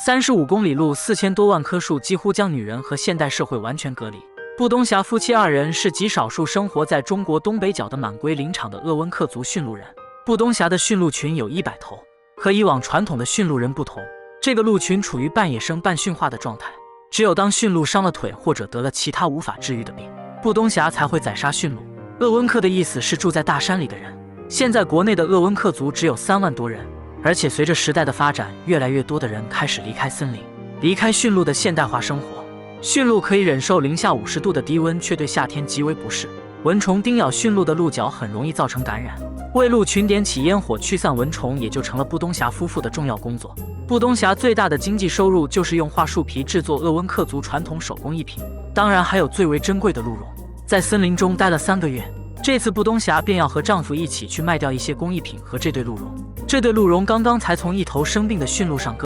35公里路，4000多万棵树，几乎将女人和现代社会完全隔离。布东峡夫妻2人是极少数生活在中国东北角的满归林场的鄂温克族驯鹿人。布东峡的驯鹿群有100头，和以往传统的驯鹿人不同，这个鹿群处于半野生半驯化的状态。只有当驯鹿伤了腿或者得了其他无法治愈的病，布东峡才会宰杀驯鹿。鄂温克的意思是住在大山里的人。现在国内的鄂温克族只有3万多人，而且随着时代的发展，越来越多的人开始离开森林，离开驯鹿的现代化生活。驯鹿可以忍受零下50度的低温，却对夏天极为不适。蚊虫叮咬驯鹿的鹿角很容易造成感染，为鹿群点起烟火驱散蚊虫，也就成了布东峡夫妇的重要工作。布东峡最大的经济收入就是用桦树皮制作鄂温克族传统手工艺品，当然还有最为珍贵的鹿茸。在森林中待了3个月，这次布东峡便要和丈夫一起去卖掉一些工艺品和这对鹿茸。这对鹿茸刚刚才从一头生病的驯鹿上割